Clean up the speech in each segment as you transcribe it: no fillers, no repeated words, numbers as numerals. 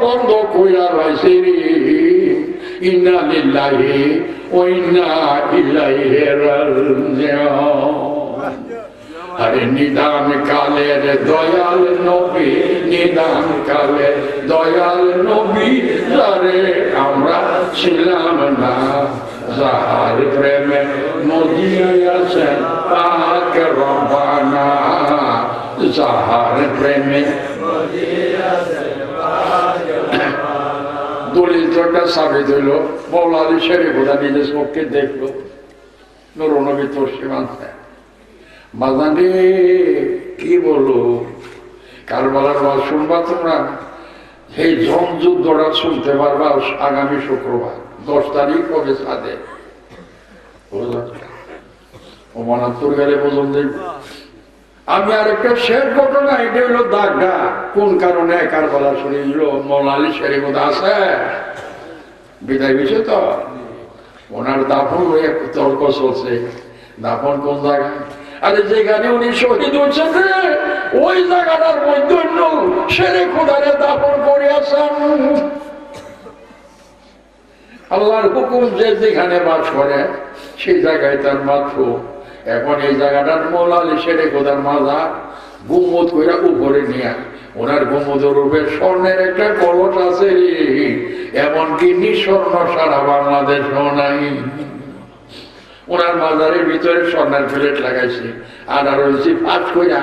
বন্ধ কইরা রয়েছে ইন্না লিল্লাহি ওয়া ইন্না ইলাইহি রাজিউন। আরে নিদান কালের দয়াল নবী, নিদান কালের দয়াল নবী যারে আমরা ছিলাম না, যাহার প্রেমে মজিয়াছেন পাক রব্বানা, যাহার প্রেমে দলিল চোরটা সাবিত হইল। মৌলা আলী শরীফ ওরা নিজের চোখকে দেখলো, নুর নবী তোর সীমান্তে বাজানে কি বলো কারবালার ওয়াজ শুনবা তোমরা? সেই জম যুদ্ধটা শুনতে পারবা আগামী শুক্রবার 10 তারিখ হবে সাদে ওমানাত্তর গেলে পর্যন্ত। আমি আর একটা শেষ ঘটনা, এটা হইলো দাগা কোন কারণে কারবালা শুনেছিল মৌলা আলী শরীফ আছে বিদায় বিষয় তো ওনার দাফন হয়ে তর্ক চলছে। দাফন কোন জায়গায়? আরে যেখানে উনি শহীদ হচ্ছেন ওই জায়গাটার মধ্যে সেরে খোদারে দাফন করে আছেন। আল্লাহর হুকুম যে যেখানে বাস করে সেই জায়গায় তার মাত্র। এখন এই জায়গাটার মৌলা আলী সেরে খোদার মাজার গুম্মত কইরা উপরে নিয়ে ওনার গুম্মতের রূপে স্বর্ণের একটা কলস আছে, এমনকি নিঃস্বর্ণ সারা বাংলাদেশও নাই। ওনার মাজারের ভিতরে স্বর্ণের প্লেট লাগাইছে, আর হচ্ছে 5 কইরা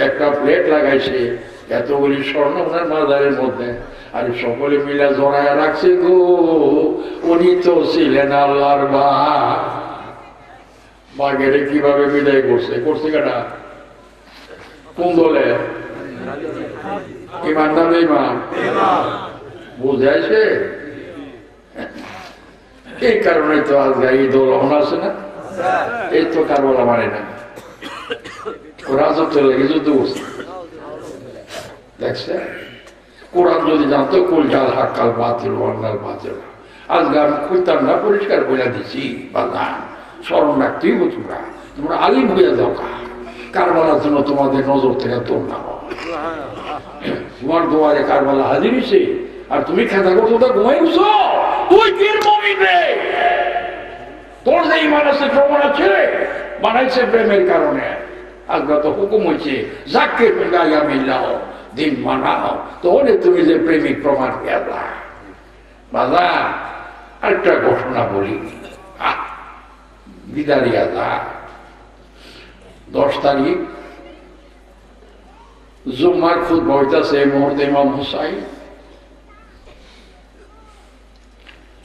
একটা প্লেট লাগাইছে, এতগুলি স্বর্ণ ওনার মাজারের মধ্যে। আর সকলে মিলে জড়ায় রাখছে গো, উনি তো ছিলেন আল্লাহর বাঘেরে কিভাবে বিদায় করছে কেটা কোন দলে? ইমান না বেঈমান? বুঝাইছে। এই কারণে তো আজকে এই দল আছে না, এই তো কারবালা মানে না, রাজত্ব লেগে যুদ্ধ করছে। দেখছে কোরআন যদি জানতো কুল জাল হাক্কাল বাতিল ওয়ান্নাল বাতিল। আজকে আমি কইতাম না, পরিষ্কার বলে দিছি বাবা স্মরণ রাখতেই তোমরা আলিম হইয়া যাও। কারবালার জন্য তোমাদের নজর থেকে তোর না তোমার দোয়ারে কারবালা হাজির হয়েছে, আর তুমি খেতা করছো তা ঘুমাই উঠছো। তুই কি মুমিন রে? তোর যে ঈমান আছে প্রমাণ আছে, বানাইছে প্রেমের কারণে। আজকে তো হুকুম হয়েছে যাকে গাইয়া মিল্লাও দিন মানাও, তাহলে তুমি যে প্রেমিক প্রমাণ পেলা। বাবা আরেকটা ঘটনা বলি, বিদারিয়া যা 10 তারিখ জুম্মার খুতবা হইতাছে। এই মুহূর্তে ইমাম হুসাইন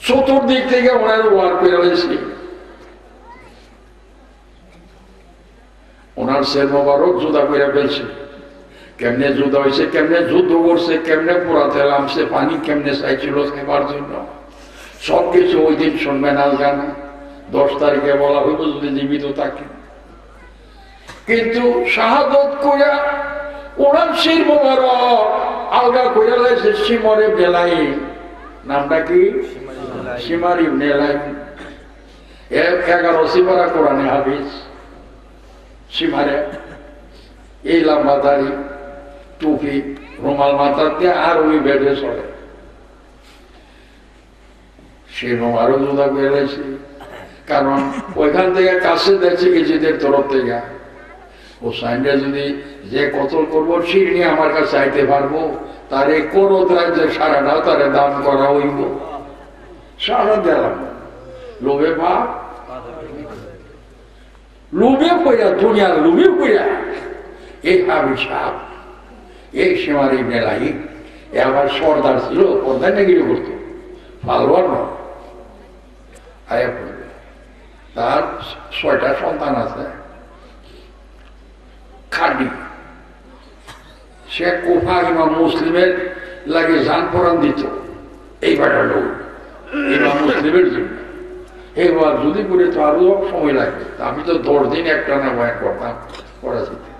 চতুর্দিক থেকে ওনার ওয়ার করে রয়েছে। ওনার শের মোবারক জুদা করে ফেলছে। কেমনে যুদ্ধ হয়েছে, কেমনে যুদ্ধ করছে, কেমনে পোড়াতে নামছে, পানি কেমনে চাইছিল খাবার জন্য, সবকিছু ওই দিন শুনবেন। আলগা না 10 তারিখে বলা হইব যদি জীবিত থাকে। কিন্তু শাহাদত কইরা ওনার শির মোবারক আলগা কইরা লাইছে সিমরে বেলাই, নামটা কি সিমারি বেলাই। 11 সিমারা কোরআনে হাফিজ সিমারে। এই লম্বা দাড়ি, টুপি, রুমাল মাথাতে, আর উনি বেডে চলে। সে আরো জুদা করে রয়েছে, কারণ ওইখান থেকে কাছে দেখছে কিছুদের তরফ থেকে ও সাইনটা যদি যে কতল করবো শিরনি আমার কাছে চাইতে পারবো, তারে কোনো রাজ্যের সারাটা তারে দান করা হইব। সারা দিলাম লোভে ভাব, লোভে পড়া, দুনিয়ার লোভে পড়া এই হাবি সাপ, এই সীমারি মেলাই। এ আবার সর্দার ছিল, পর্দায় নেগিরি করতো, পালওয়ার নয়। তার 6টা সন্তান আছে। খাডি সে কোফা ইমাম মুসলিমের লাগে জান পরান দিত। এইবার লোক ইমাম মুসলিমের জন্য এবার যদি করে তো আরো সময় লাগবে। আমি তো 10 দিন একটা না বয়ান করতাম করাচিতে।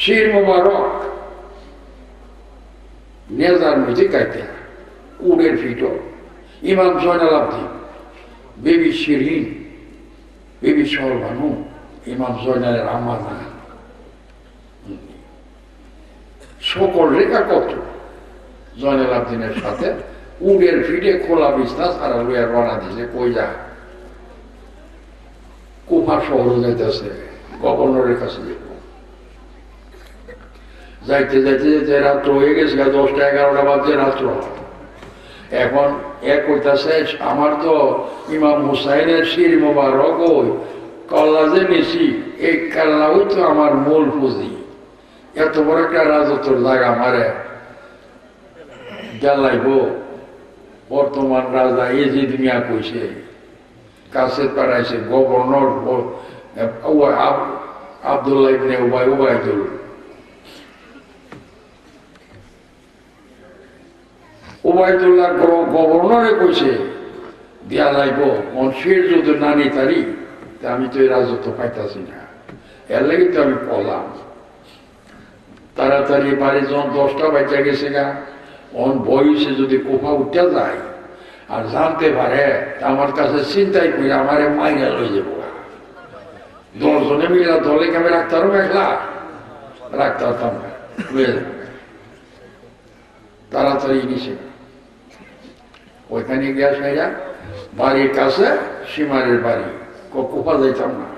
শির মোবারক নেজার মধ্যে গাইতে উড়ের ফিটো ইমাম জয়নাল আব্দিন, বেবি শিরিন, বেবি সরবানু, ইমাম জয়নালের আম্মা না সকল রেখা কত জয়নাল আবদিনের সাথে উডের ফিটে খোলা বিছনা সারা লইয়া রওনা দিছে। কই যা? কুফা শহর যাইতেছে, গভর্নরের কাছে যাব। যাইতে যাইতে যেতে রাত্র হয়ে গেছে, 10টা 11টা বাজে রাত্র। এখন এক কইতাছে আমার তো ইমাম হুসাইনের শির মোবারক ওই কল্লা যে নিছি, এই কাল্লাও তো আমার মূল পুঁজি। এত বড় একটা রাজত্বর জায়গা আমারে জ্বালাইব। বর্তমান রাজা এজিদ মিয়া কইছে, কাছে পাঠাইছে গভর্নর আব্দুল্লাহ ইবনে উবাইদুল। উবাইদুল্লাহ গভর্নরে কইছে দিয়া লাইব মনসির যদি নানি তারি, আমি তো এই রাজত্ব পাইতাছি না, এর লাগে তো আমি পড়লাম। তাড়াতাড়ি বাড়ি যখন 10টা বাজা গেছে গা, অন বয়সে যদি কোফা উঠে যায় আর জানতে পারে আমার কাছে চিন্তাই করে আমারে মাইরা লই যাব। 10 জনে মিলা দলে আমি রাখতে পারবো, একলা রাখতে পারতাম না। তাড়াতাড়ি নিছে ওইখানে গিয়া সাইরা বাড়ির কাছে সীমারের বাড়ি। কোফা যাইতাম না,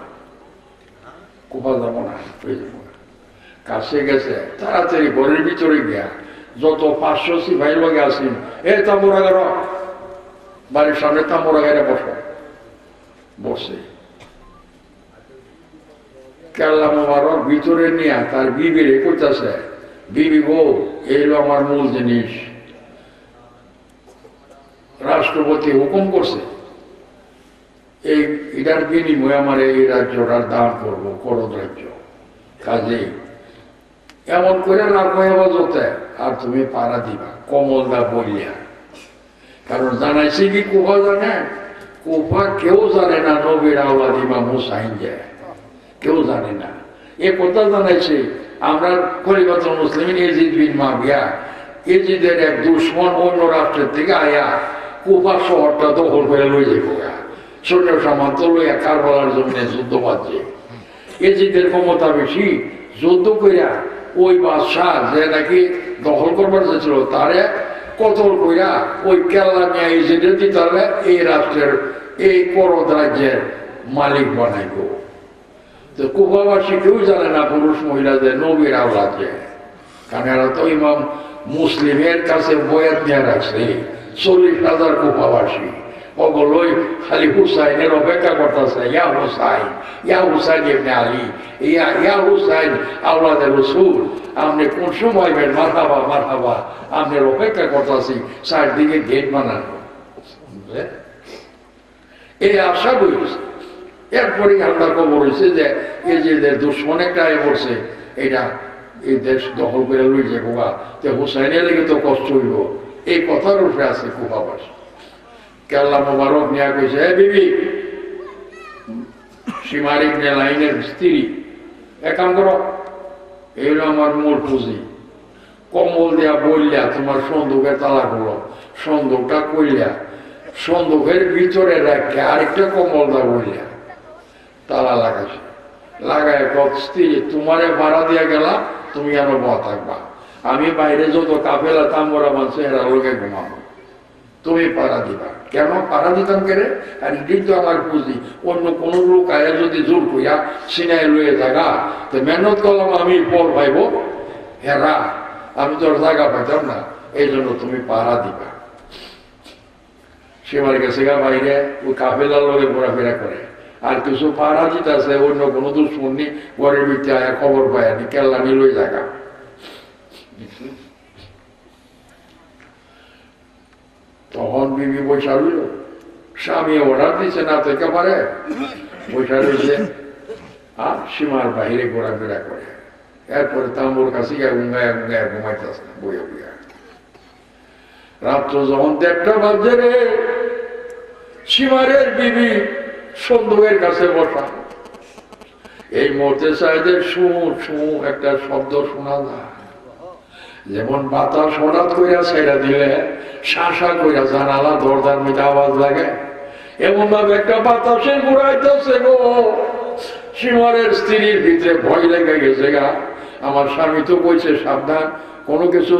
কোফা যাবো না, কাছে গেছে। তাড়াতাড়ি ঘরের ভিতরে গিয়া যত 500 সিপাহী লগে আসেন, এ তাম্বুরা গেল বাড়ির সামনে, তাম্বুরা গেলে বসে কেল্লা মোবারক ভিতরে নিয়ে তার বিবিরে কইতাছে, বিবি গো, এইলো আমার মূল জিনিস, রাষ্ট্রপতি হুকুম করছে এটার বিনিময়ে আমার এই রাজ্যটার দান করবো, করদ রাজ্য। কাজে এমন করে না কয়েবা যেতে, আর তুমি পাড়া দিবা কমলদা বলিয়া। কারণ জানাইছে কি কুফা জানে? কুফা কেউ জানে না নবীর আওলাদ ইমাম হুসাইন যায়, কেউ জানে না। এ কথা জানাইছে আমরা খলিফাতুল মুসলিমিন ইয়াজিদ বিন মুআবিয়া, ইয়াজিদের এক দুশমন অন্য রাষ্ট্রের থেকে আয়া কুফা শহরটা দখল করে লই যাবো, সৈন্য সামন্ত লইয়া কারবালার জমিনে যুদ্ধ বাজছে। ইয়াজিদের ক্ষমতা বেশি, যুদ্ধ কইরা ওই বাদশাহ যে নাকি দখল করবার চেয়েছিল তারে কতল কইরা ওই কেল্লা নিয়ে ইয়াজিদের দিতালে এই রাষ্ট্রের, এই করদ রাজ্যের মালিক বানাইব। তো কুফাবাসী কেউ জানে না পুরুষ মহিলাদের নবীর আওলাদ যে, কারণ এরা তো ইমাম মুসলিমের কাছে বয়াত নিয়ে রাখছে। 40,000 কুফাবাসী ওগুলোই খালি হুসাইনের অপেক্ষা করতেছে, ইয়া হুসাইন, ইয়া হুসাইন ইবনে আলী, ইয়া হুসাইন আওলাদে রাসূল, আপনি কোন সময় বের মারহাবা মারহাবা, আপনার অপেক্ষা করতেছি, চারদিকে গেট বানানো। এই আশা বলছে। এরপরে আল্লাহ খবর হয়েছে যে এই যে দুশ্মন একটা বলছে এটা এই দেশ দখল করে লই যে গোয়া, তো হুসাইনের লেগে তো কষ্ট হইব, এই কথার উপরে আছে কুফাবাসী। কেল্লা মোবারক নিয়ে কইছে, হে বিবি, সীমার ইবনে লাইনের স্ত্রী, এক কাম করো, এইগুলো আমার মূল পুঁজি, কম্বল দেয়া বললা তোমার সন্দুকের তালা করলো, সন্দুকটা কইলা সন্দুকের ভিতরে রাখে আরেকটা কম্বল দা বললা তালা লাগাইছে। লাগায় স্ত্রী, তোমারে ভাড়া দিয়ে গেলাম, তুমি আরো বয়া থাকবা, আমি বাইরে যত কাফেলা তাম্বরা মানছে এরা লোকে ঘুমাবো, তুমি পাড়া দিবা। কেন পাড়া দিতাম কেড়ে? আর এটি তো আমার পুঁজি, অন্য কোনো লোক আয়া যদি জোর কইয়া সিনাই লইয়ে জায়গা, তো মেহনত করলাম আমি ফল পাইব, হেরা আমি তো জায়গা পাইতাম না, এই জন্য তুমি পাড়া দিবা। সে আমার গেছে গা বাইরে, ওই কাফেলার লোকে ঘোরাফেরা করে, আর কিছু পাড়া দিতে আছে, অন্য কোনো দুশ্মন নি ঘরের ভিতরে আয়া খবর পায় নি, কেল্লা নিল জায়গা। তখন বিবি বৈশা রইল, স্বামী অর্ডার দিচ্ছে না তো একেবারে বৈশা রয়েছে, আর সীমার বাহিরে ঘোরাফেরা করে। এরপরে তাম্বুর কাছে উঙ্গায় উঙ্গায় ঘুমাইতেছে না, বইয়া বইয়া। রাত্র যখন 1টা বাজে রে, সীমারের বিবি সন্দুকের কাছে বসা, এই মুহূর্তে চাইদের শু শু একটা শব্দ শোনা যায়, যেমন বাতাস হঠাৎ কইরা ছেড়ে দিলে শাসা কইরা জানালা দরজার মধ্যে আওয়াজ লাগে, এমন ভাবে একটা বাতাসের ঘুরাইতেছে গো। সীমারের স্ত্রীর ভিতরে ভয় লেগে গেছে গা, আমার স্বামী তো কইছে সাবধান, কোনো কিছু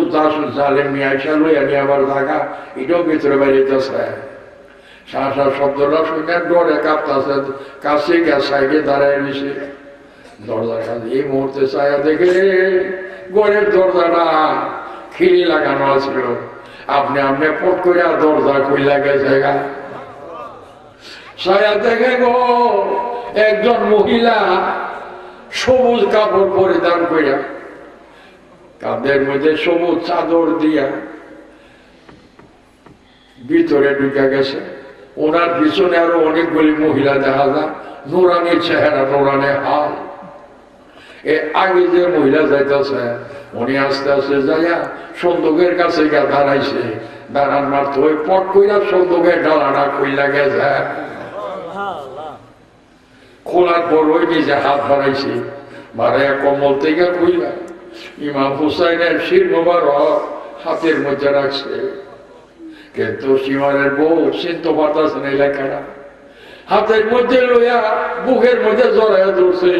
জালেম নিয়ে আইসা লই আমি আবার জায়গা এটাও ভিতরে বাইরেতেছে। সাহসা শব্দটা শুনে ডরে কাঁপতেছে, কাছে গ্যাস সাইডে দাঁড়ায় রয়েছে দরজার কাছে। এই মুহূর্তে ছায়া দেখে ঘরের দরজাটা খিলি লাগানো ছিল, আপনি আপনি পট করে দরজা খুলে গেছে। ছায়া দেখে গো একজন মহিলা সবুজ কাপড় পরিধান করিয়া, কাঁধের মধ্যে সবুজ চাদর দিয়া ভিতরে ঢুকে গেছে। ওনার পিছনে আরো অনেকগুলি মহিলা দেখা যায়, নুরানির চেহারা, নুরানি হাল। এ আগে যে মহিলা যাইতেছে উনি আস্তে আস্তে যাইয়া সন্দুকের কাছে গিয়ে দাঁড়াইছে। দাঁড়ান মাত্র ওই পট কইরা সন্দুকের ডালাটা খুইলা গেছে। খোলার পর ওই নিজে হাত বাড়াইছে, বাড়াইয়া কম্বল থেকে খুইলা ইমাম হুসাইনের শির মোবারক হাতের মধ্যে রাখছে। কিন্তু সীমারের বউ চিনতে পারতেছে না এলাকাটা, হাতের মধ্যে লইয়া বুকের মধ্যে জড়াইয়া ধরছে।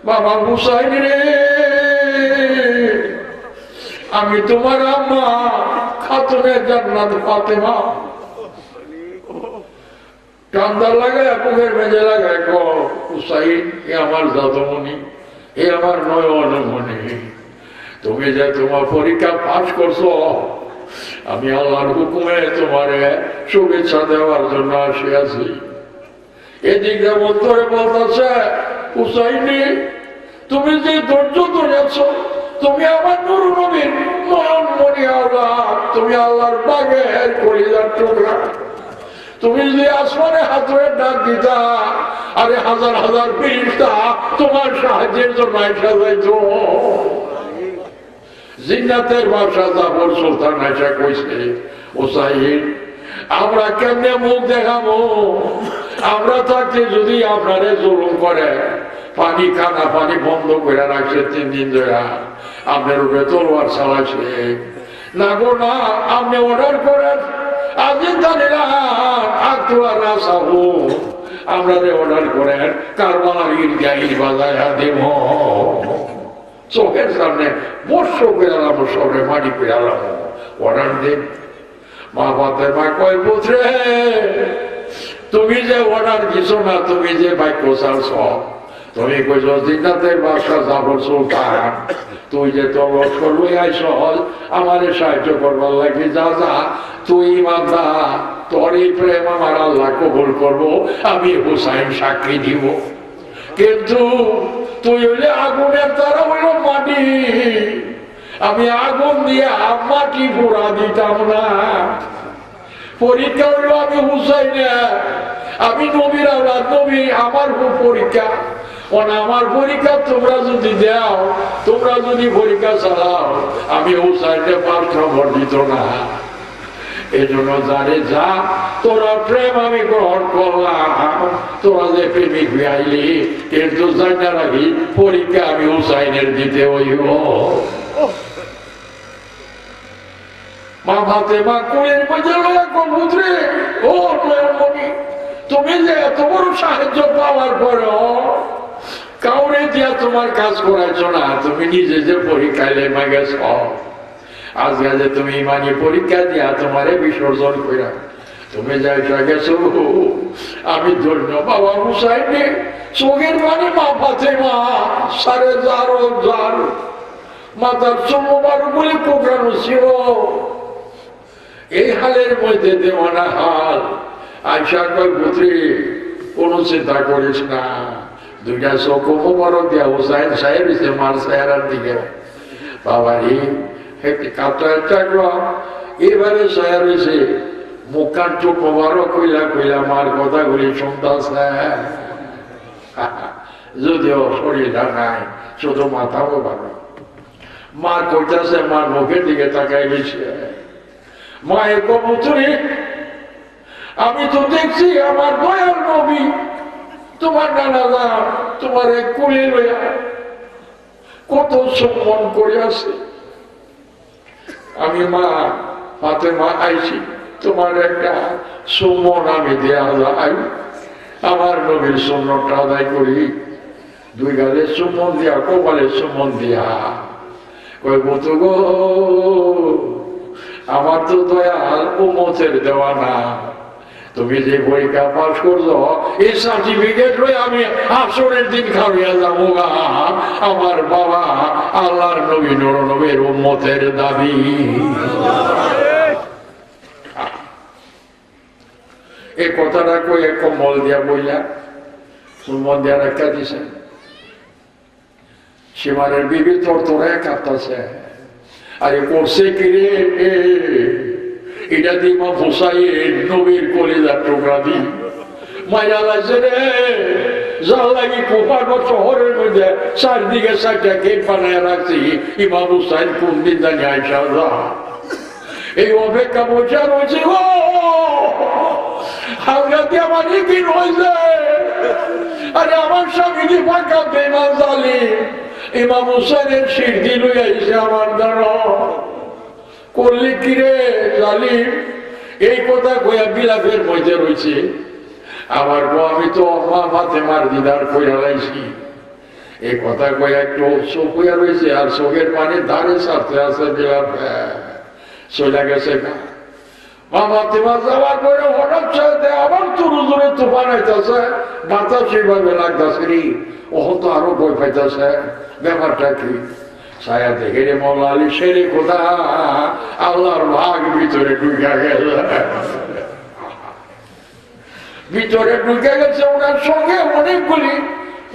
বাবা হুসাইন রে, আমি তোমার আম্মা খাতুনের জান্নাত ফাতেমা। কান্দা লাগায় বুকের মেঝে লাগায় গো হুসাইন, এ আমার জাদুমণি, এ আমার নয়নমণি, তুমি যে তোমার পরীক্ষা পাস করছো, আমি আল্লাহর হুকুমে তোমারে শুভেচ্ছা দেওয়ার জন্য আসিয়াছি। এদিকে অন্তরে বলতেছে হুসাইনি, তুমি যে ধৈর্য ধরেছ, তুমি আমার নূর নবীর নয়নমণি আওলাদ, তুমি আল্লাহর বাগের কলিজার টুকরা। তুমি যদি আসমানে হাতের ডাক দিতা, আরে হাজার হাজার ফেরেশতা তোমার সাহায্যের জন্য আইসা যাইত। জিন্নাতের বাদশা জাফর সুলতান আইসা কইছে, হুসাইন আমরা কেমনে মুখ দেখাবো, আমরা থাকতে যদি আপনারে জুলুম করে, পানি খানা পানি বন্ধ করে রাখছে 3 দিন ধরে, আপনার উপরে তলোয়ার চালাইছে। না গো না, আপনি অর্ডার করেন আমরা অর্ডার করেন কারবালার ইট বাজায় দেব, চোখের সামনে বর্ষ পেলাম, সবে মাটি পেলাম, অর্ডার দেন। মা বাপের মা কয় পুত্রে, তুমি যে অর্ডার দিছ না, তুমি যে বাক্য চালছ, তুমি কইছ জিন্নাতের বাদশা জাফর সুলতান, তুই যে তোর লস্কর লই আইস আমারে সাহায্য করবার লাগি, যা যা তুই ইমানদা, তোর এই প্রেম আমার আল্লাহ কবুল করবো, আমি হুসাইন সাক্ষী দিব। কিন্তু তুই হইলে আগুনের, তারা হইল মাটি, আমি আগুন দিয়ে মাটি পোড়া দিতাম না। পরীক্ষা হইল আমি হুসাইনে, আমি নবীর আওলাদ, নবী আমার পরীক্ষা। আমার পরীক্ষা তোমরা যদি দাও, তোমরা যদি পরীক্ষা চালাও, আমি হুসাইনে 5 নম্বর দিত না। এই জন্য জানে যা, তোরা প্রেম আমি গ্রহণ করলাম, তোরা যে প্রেমিক আইলি, কিন্তু জানা রাখি পরীক্ষা আমি হুসাইনের দিতে হইব। মা ফাতেমা কোলের মধ্যে লইয়া কবুতরে, ও নয়নমণি, তুমি যে এত বড় সাহায্য পাওয়ার পরও কাউরে দিয়া তোমার কাজ করাইছ না, তুমি নিজে যে পরীক্ষায় লেমা গেছ, আজকে যে তুমি ইমানি পরীক্ষা দিয়া তোমারে বিসর্জন কইরা তুমি যাইছা গেছো, আমি ধন্য। বাবা হুসাইনে চোখের পানি মা ফাতেমা সাড়ে জার মাথার চুম্বার বলে কোকড়ানো ছিল। এই হালের মধ্যে দেওয়ানা হাল। আয়সা কয় পুত্রী, কোনো চিন্তা করিস না, 2টা চোখ মোবারক দিয়া হুসাইন সাহেব এসে মার চেহারার দিকে। বাবারি কাপড় চাকরা এবারে সাহেব এসে মুখ কান চোখ মোবারক কইলা কইলা মার কথাগুলি শুনতেছে, যদিও শরীরটা নাই, শুধু মাথাও ভালো। মার কইতাছে, মার মুখের দিকে তাকাই গেছে। মায়ের কবুতরে, আমি তো দেখছি আমার দয়াল নবী তোমার নানা তোমার এক কুলে লইয়া কত সম্মান করে আছে। আমি মা ফাতেমা আইছি, তোমার একটা সম্মান আমি দেয়া যাই, আমার নবীর সুন্নতটা আদায় করি। দুই গালে চুম্বন দিয়া, কপালে চুম্বন দিয়া কই মতো গো, আমার তো দয়াল উম্মতের দেওয়ানা, তুমি যে পরীক্ষা পাস করছো এই সার্টিফিকেট লই আমি আসরের দিন খাওয়া যাবো গা, আমার বাবা আল্লাহর নবী নূর নবীর উম্মতের দাবি। এই কথাটা কই কম্বল দিয়া বইলা চুম্বন দিয়া রেখা দিছে। সীমানের বিবি তোর তোরা কাঁদতেছে, আরে করছে কি রে, এটা দিমা হুসাইন নবীর কলিজার টুকরা দি মাইরা লাগছে রে, যার লাগি কোপানো শহরের মধ্যে চারদিকে চারটা গেট বানায় রাখছি, ইমাম হুসাইন কোন দিন জানি আইসা যা, এই অপেক্ষা বসে রয়েছে ও হালকাতে আমার কি রয়েছে। আরে আমার স্বামী ফাঁকা বেমান জালিম ইমাম হুসাইনের সিদ্ধি লই আইছে আমার দ্বারা, করলি কিরে জালিম, এই কথা কইয়া বিলাপের মধ্যে রয়েছে। আমার গো আমি তো মা ফাতেমার দিদার কইয়া লাইছি, এই কথা কইয়া একটু চোখ হইয়া রয়েছে, আর চোখের পানি ধারে সাথে আছে বিলাপ চলে গেছে না। মা ফাতেমা যাওয়ার পরে হঠাৎ সাথে আবার তুরু জোরে তুফান হইতেছে, বাতাস সেইভাবে লাগতেছে রে, ওহন তো আরো ভয় পাইতেছে, ব্যাপারটা কি? ছায়া দেখে রে মৌলা আলী সেরে কোথা আল্লাহর ভাগ ভিতরে ঢুকে গেছে, ভিতরে ঢুকে গেছে। ওনার সঙ্গে অনেকগুলি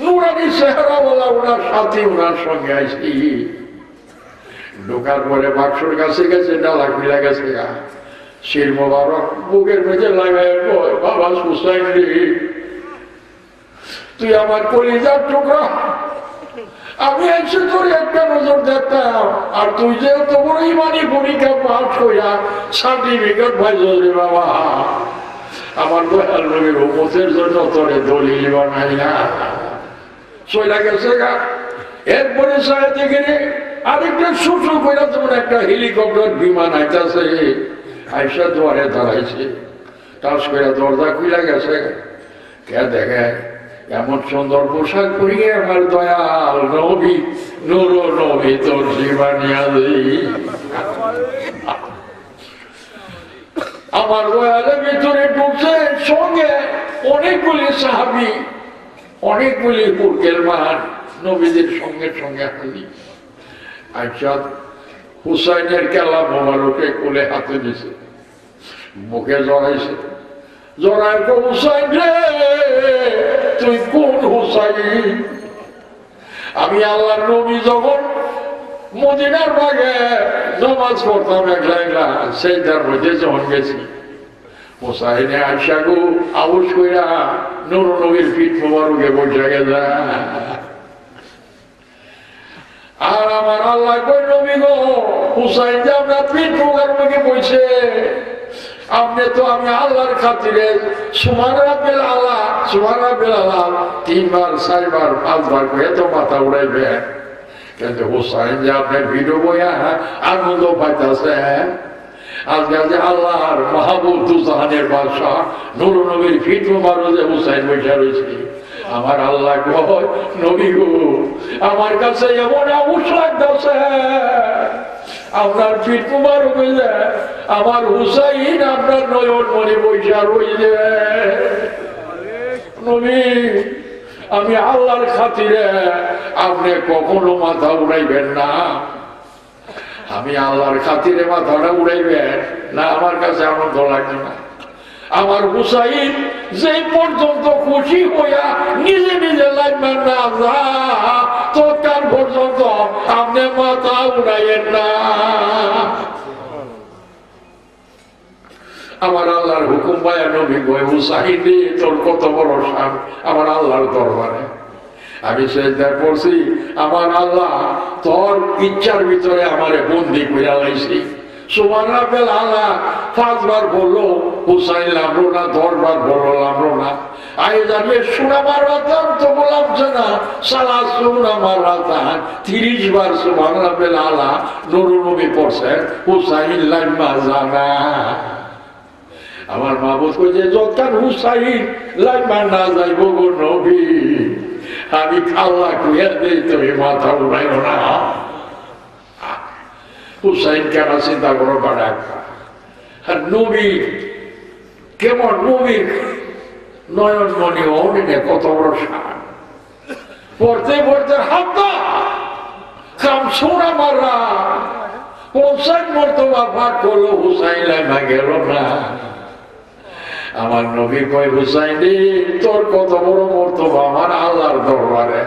নুরানি চেহারা বলা ওনার সাথে ওনার সঙ্গে আসি। ঢোকার পরে বাক্সর কাছে গেছে, ডালা খুলে গেছে, শির মোবারক বুকের মধ্যে লাগায় কয়, বাবা হুসাইন রে, তুই আমার কলিজার টুকরা, আমি এসে তোর একটা নজর দেখতাম, আর তুই যে তো বড় ইমানি পরীক্ষা পাস কইরা সার্টিফিকেট পাইছিস রে বাবা, আমার দয়াল নবীর উম্মতের জন্য তোরে দলিল বানাই না। চলে গেছে গা। এরপরে সাহেব দেখে আরেকটা শুশু কইরা তোমার একটা হেলিকপ্টার বিমান আইতাছে, আইসা দুয়ারে দাঁড়াইছে, টাস করে দরজা খুলে গেছে। কে দেখে এমন সুন্দর পোশাক পরিয়ে আমার দয়াল নবী নূর নবী তোর জীবানিয়া দেই, আমার দয়ালের ভিতরে ঢুকছে। সঙ্গে অনেকগুলি সাহাবি, অনেকগুলি মুসলমান নবীদের সঙ্গে সঙ্গে হাজির। আচ্ছা হুসাইনের কেলা মোবারকে কোলে হাতে দিছে, মুখে জড়াইছে, জড়ায় তো হুসাইন রে, তুই কোন হুসাইন? আমি আল্লাহর নবী যখন মদিনার বাগে নামাজ পড়তাম একলা একলা, সেইটার মধ্যে যখন গেছি, হুসাইনে আয়সা গো আউস কইরা নূর নবীর পিঠ মোবারকে বসে গেছে। আর আমার আল্লাহ কই নবী গো, হুসাইন যে আপনার পিঠ মোবারকে বসে, আপনি তো আমি আল্লাহর খাতিরে সুবহান রাব্বিল আলা, সুবহান রাব্বিল আলা 3 বার 4 বার 5 বার করে তো মাথা উড়াইবে, কিন্তু হুসাইন যে আপনার ভিডিও বইয়া আনন্দ পাইতেছে। আজকে যে আল্লাহর মাহবুব দুজাহানের বাদশা নূর নবীর ফিট মোবারকে হুসাইন বসে রয়েছে। আমার আল্লাহ কয় নবী গো, আমার কাছে এমন আউশ লাগতেছে, আপনার পিঠ মোবারক হইলে আমার হুসাইন আপনার নয়ন মনে বৈশা রইলে। নবী আমি আল্লাহর খাতিরে আপনি কখনো মাথা উড়াইবেন না, আমি আল্লাহর খাতিরে মাথাটা উড়াইবেন না, আমার কাছে আনন্দ লাগবে না। আমার হুসাইন যে পর্যন্ত খুশি হইয়া নিজে নিজে লাগবেন না যা, তৎকাল পর্যন্ত আপনি মাথা উড়াইয়েন না। আমার আল্লাহর হুকুম পায় নবী কয় হুসাইন রে, তোর কত বড় শান আমার আল্লাহর দরবারে। আমি সেজদা করছি, আমার আল্লাহ তোর ইচ্ছার ভিতরে আমারে বন্দি কইরা লাইছি। সুবহান রাব্বিল আলা 5 বার বললো, হুসাইন লাগলো না, 10 বার বললো লাগলো না। আয় জানলে সুনামার রাতান তো বললাম না, সালা সুনামার রাতান 30 বার সুবহান রাব্বিল আলা নূর নবী পড়ছেন, হুসাইন লাইমা জানা। আমার মাহবুব কইছে যতক্ষণ হুসাইন লাইমা না যাইব গো নবী, আমি আল্লাহ কুইয়া দিই, তুমি মাথা উড়াইও না। হুসাইন কেন চিন্তা করো বাড়া একটা। আর নবী কেমন, নবীর নয়নমণি অনিনে কত বড় শান, পড়তে পড়তে হাতটা কাম সোনা মারা 50 মর্তবা পাঠ করলো, হুসাইন লেখা গেল না। আমার নবী কয় হুসাইন তোর কত বড় মর্তবা আমার আল্লাহর দরবারে।